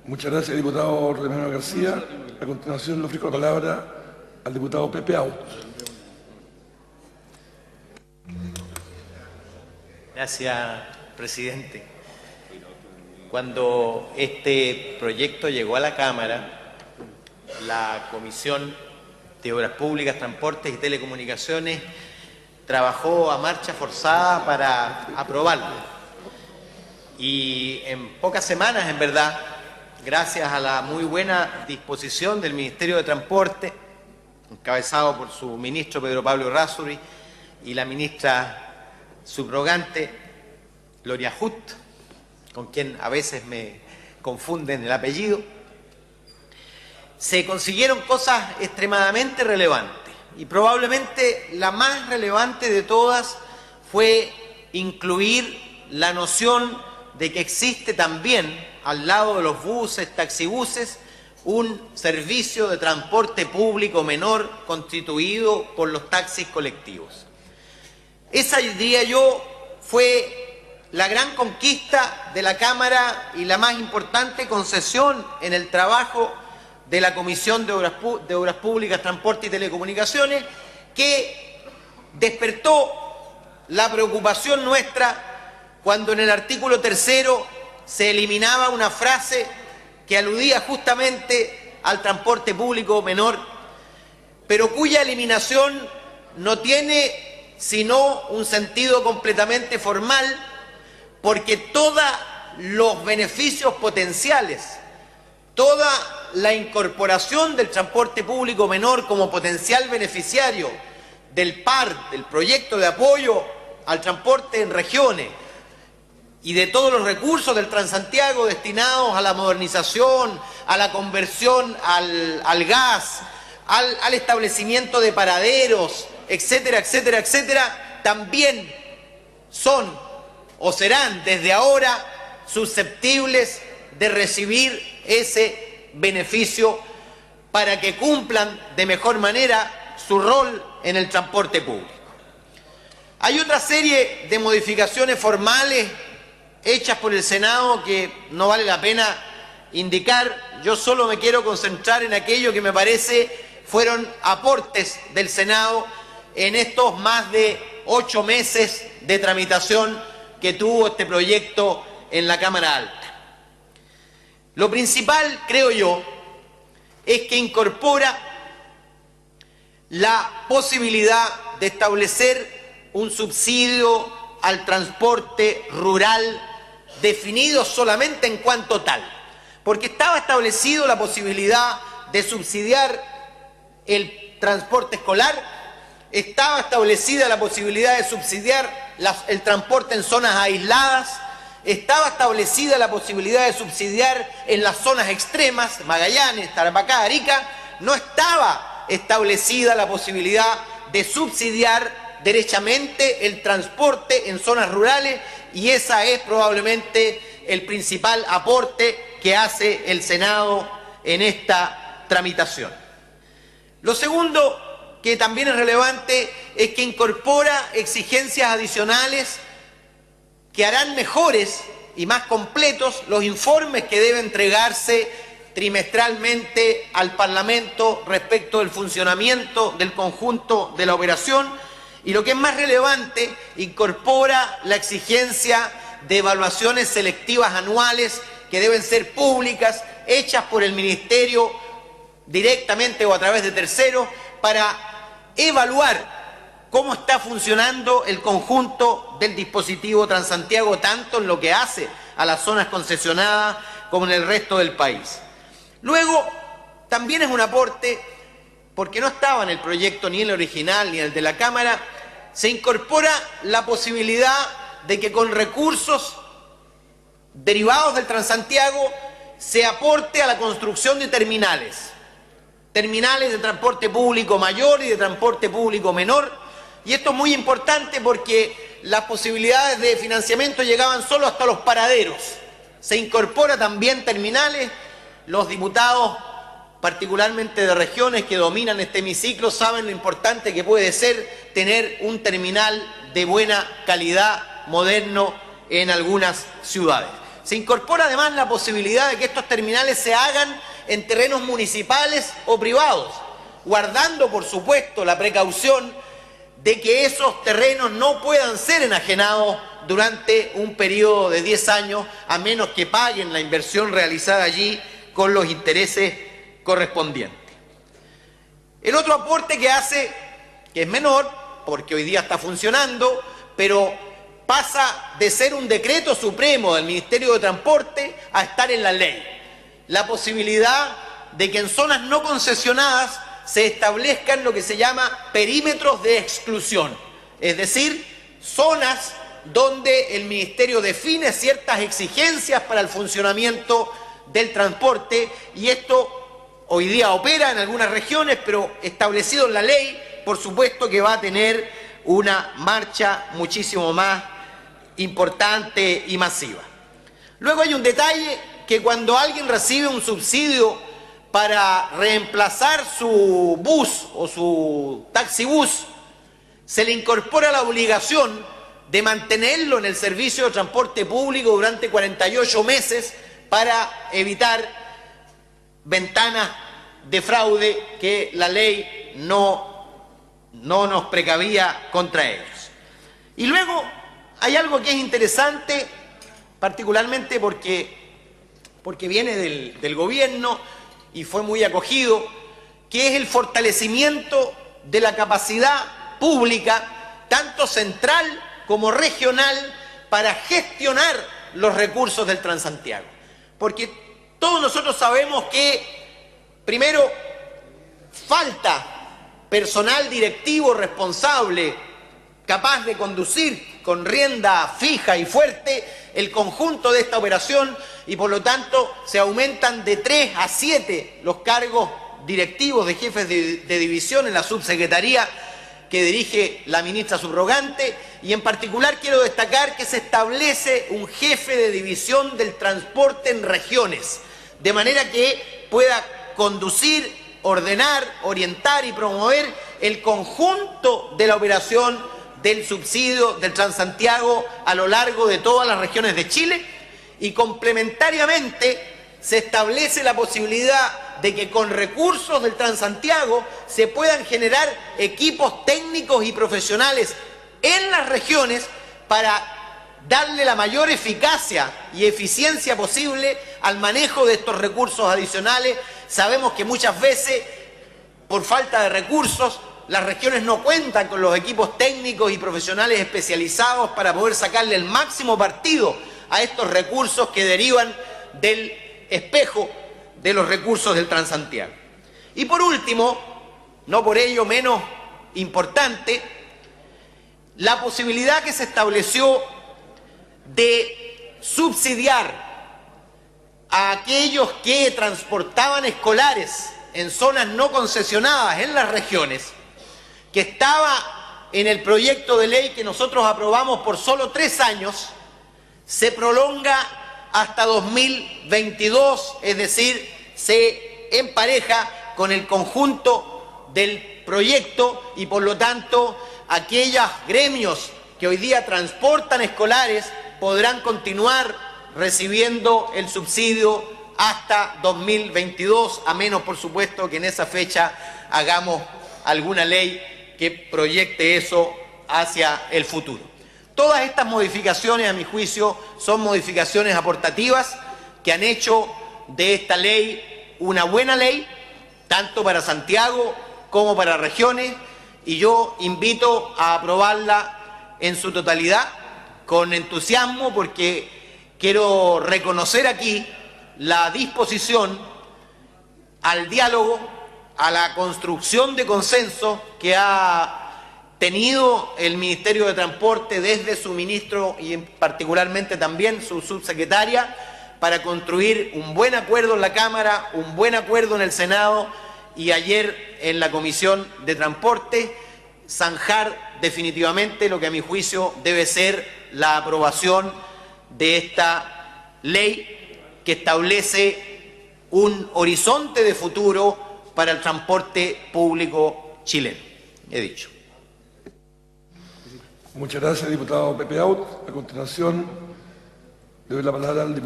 Muchas gracias, diputado Romero García. A continuación le ofrezco la palabra al diputado Pepe Out. Gracias, presidente. Cuando este proyecto llegó a la Cámara, la Comisión de Obras Públicas, Transportes y Telecomunicaciones trabajó a marcha forzada para aprobarlo. Y en pocas semanas, en verdad, gracias a la muy buena disposición del Ministerio de Transporte, encabezado por su ministro Pedro Pablo Errázuriz y la ministra subrogante Gloria Hutt, con quien a veces me confunden el apellido, se consiguieron cosas extremadamente relevantes. Y probablemente la más relevante de todas fue incluir la noción de que existe también, al lado de los buses, taxibuses, un servicio de transporte público menor constituido por los taxis colectivos. Esa, diría yo, fue la gran conquista de la Cámara y la más importante concesión en el trabajo de la Comisión de Obras Públicas, Transporte y Telecomunicaciones, que despertó la preocupación nuestra cuando en el artículo 3º se eliminaba una frase que aludía justamente al transporte público menor, pero cuya eliminación no tiene sino un sentido completamente formal, porque todos los beneficios potenciales, toda la incorporación del transporte público menor como potencial beneficiario del PAR, del proyecto de apoyo al transporte en regiones, y de todos los recursos del Transantiago destinados a la modernización, a la conversión al gas, al establecimiento de paraderos, etcétera, etcétera, etcétera, también son o serán desde ahora susceptibles de recibir ese beneficio para que cumplan de mejor manera su rol en el transporte público. Hay otra serie de modificaciones formales hechas por el Senado que no vale la pena indicar. Yo solo me quiero concentrar en aquello que me parece fueron aportes del Senado en estos más de 8 meses de tramitación que tuvo este proyecto en la Cámara Alta. Lo principal, creo yo, es que incorpora la posibilidad de establecer un subsidio al transporte rural definido solamente en cuanto tal, porque estaba establecido la posibilidad de subsidiar el transporte escolar, estaba establecida la posibilidad de subsidiar el transporte en zonas aisladas, estaba establecida la posibilidad de subsidiar en las zonas extremas, Magallanes, Tarapacá, Arica. No estaba establecida la posibilidad de subsidiar derechamente el transporte en zonas rurales, y esa es probablemente el principal aporte que hace el Senado en esta tramitación. Lo segundo, que también es relevante, es que incorpora exigencias adicionales que harán mejores y más completos los informes que deben entregarse trimestralmente al Parlamento respecto del funcionamiento del conjunto de la operación. Y lo que es más relevante, incorpora la exigencia de evaluaciones selectivas anuales que deben ser públicas, hechas por el Ministerio directamente o a través de terceros, para evaluar cómo está funcionando el conjunto del dispositivo Transantiago, tanto en lo que hace a las zonas concesionadas como en el resto del país. Luego, también es un aporte, porque no estaba en el proyecto ni en el original ni en el de la Cámara, se incorpora la posibilidad de que con recursos derivados del Transantiago se aporte a la construcción de terminales de transporte público mayor y de transporte público menor. Y esto es muy importante porque las posibilidades de financiamiento llegaban solo hasta los paraderos. Se incorpora también terminales. Los diputados, particularmente de regiones que dominan este hemiciclo, saben lo importante que puede ser tener un terminal de buena calidad, moderno, en algunas ciudades. Se incorpora además la posibilidad de que estos terminales se hagan en terrenos municipales o privados, guardando, por supuesto, la precaución de que esos terrenos no puedan ser enajenados durante un periodo de 10 años, a menos que paguen la inversión realizada allí con los intereses correspondientes. El otro aporte que hace, que es menor, porque hoy día está funcionando, pero pasa de ser un decreto supremo del Ministerio de Transporte a estar en la ley. La posibilidad de que en zonas no concesionadas se establezcan lo que se llama perímetros de exclusión, es decir, zonas donde el Ministerio define ciertas exigencias para el funcionamiento del transporte, y esto hoy día opera en algunas regiones, pero establecido en la ley, por supuesto que va a tener una marcha muchísimo más importante y masiva. Luego hay un detalle, que cuando alguien recibe un subsidio para reemplazar su bus o su taxibús, se le incorpora la obligación de mantenerlo en el servicio de transporte público durante 48 meses para evitar ventanas de fraude que la ley no nos precavía contra ellos. Y luego hay algo que es interesante, particularmente porque viene del gobierno y fue muy acogido, que es el fortalecimiento de la capacidad pública, tanto central como regional, para gestionar los recursos del Transantiago. Porque todos nosotros sabemos que, primero, falta personal directivo responsable, capaz de conducir con rienda fija y fuerte el conjunto de esta operación, y por lo tanto se aumentan de 3 a 7 los cargos directivos de jefes de división en la subsecretaría que dirige la ministra subrogante, y en particular quiero destacar que se establece un jefe de división del transporte en regiones, de manera que pueda conducir, ordenar, orientar y promover el conjunto de la operación del subsidio del Transantiago a lo largo de todas las regiones de Chile. Y complementariamente se establece la posibilidad de que con recursos del Transantiago se puedan generar equipos técnicos y profesionales en las regiones para darle la mayor eficacia y eficiencia posible al manejo de estos recursos adicionales. Sabemos que muchas veces, por falta de recursos, las regiones no cuentan con los equipos técnicos y profesionales especializados para poder sacarle el máximo partido a estos recursos que derivan del espejo de los recursos del Transantiago. Y por último, no por ello menos importante, la posibilidad que se estableció de subsidiar a aquellos que transportaban escolares en zonas no concesionadas en las regiones, que estaba en el proyecto de ley que nosotros aprobamos por solo 3 años, se prolonga hasta 2022, es decir, se empareja con el conjunto del proyecto, y por lo tanto aquellos gremios que hoy día transportan escolares podrán continuar recibiendo el subsidio hasta 2022, a menos, por supuesto, que en esa fecha hagamos alguna ley que proyecte eso hacia el futuro. Todas estas modificaciones, a mi juicio, son modificaciones aportativas que han hecho de esta ley una buena ley, tanto para Santiago como para regiones, y yo invito a aprobarla en su totalidad con entusiasmo, porque quiero reconocer aquí la disposición al diálogo, a la construcción de consenso que ha tenido el Ministerio de Transporte desde su ministro y particularmente también su subsecretaria, para construir un buen acuerdo en la Cámara, un buen acuerdo en el Senado, y ayer en la Comisión de Transporte zanjar definitivamente lo que a mi juicio debe ser la aprobación de esta ley que establece un horizonte de futuro para el transporte público chileno. He dicho. Muchas gracias, diputado Pepe Out. A continuación, le doy la palabra al diputado